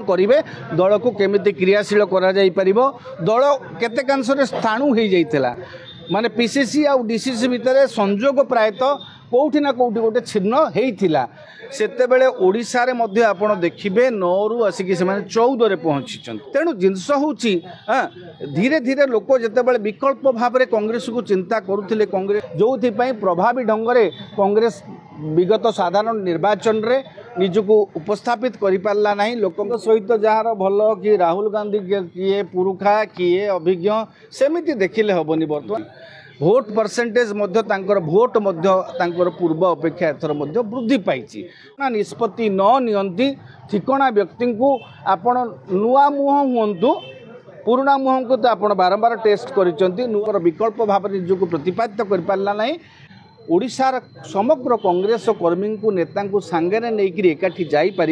करेंगे दल को केमिति क्रियाशील करा जाई परिबो दल केतेकांशरे स्थाणु हो जाइतिला माने पीसीसी आ डीसीसी भितर संजोग प्रायतः कौटी ना कौटी गोटे छिन्न होइतिला सेतेबेले ओडिशा रे मध्य आपण देखिबे 9 रु आसिक से 14 रे पहुंची तेणु जिनस होची धीरे धीरे लोक जेतेबेले विकल्प भाव में कांग्रेस को चिंता करुथिले कांग्रेस जो प्रभावी ढंग से कांग्रेस विगत साधारण निर्वाचन रे निजको उपस्थापित करि पारला नाही लोकक सहित जहार भल कि राहुल गांधी किए पुरुखा किए अभिज्ञ सेमिति देखिले हबनी वर्तमान भोट परसेंटेज मध्य तांकर भोट मध्य तांकर पूर्व अपेक्षा एथर मध्य वृद्धि पाइछि निष्पत्ति न नियंती ठिकणा व्यक्ति को आपण नुआ मुह हुंतु पुराना मुह को तो आपण बारंबार टेस्ट करिसंती नुआर विकल्प भाव निजको प्रतिपादित करि पारला नाही ओडिशार समग्र कांग्रेस कर्मी को नेता को सांगे नहीं एकाठी जापर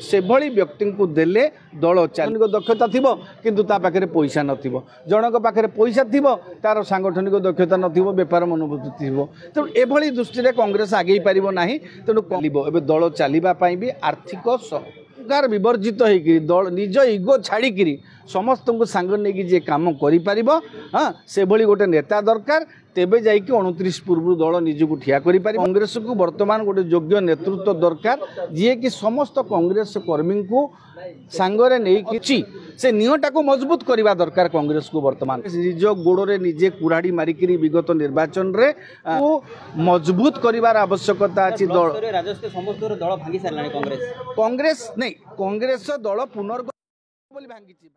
से भली व्यक्ति को देले दल चालिक दक्षता थी किंतु ता पाखे पैसा नथिबो जनक पाखे पैसा थी तार सांगठनिक दक्षता नथिबो बेपार मनोभूति थी तेणु एभली दृष्टि में कांग्रेस आगे पारिबो नाही तेणु एबे दल चलिबा पई भी आर्थिक सरकार विवर्जित होकर दल निज इगो छाड़ी समस्त को सांग नहीं जे काम कर हाँ से भली गोटे नेता दरकार तेबे जाइए 29 पूर्व दल निजको ठिया करि पारि कांग्रेस को वर्तमान गोटे योग्य नेतृत्व दरकार जी कि समस्त कांग्रेस कर्मी को सांगरे नहीं कि से निहटा को मजबूत करवा दरकार कांग्रेस को वर्तमान निज गोड़े निजे कुराड़ी मारिक विगत निर्वाचन रे मजबूत करिवार आवश्यकता अछि दल राजस्व समस्त दल भांगी सारलानी कांग्रेस कांग्रेस नहीं कांग्रेस दल पुनर्गठन बोली भांगी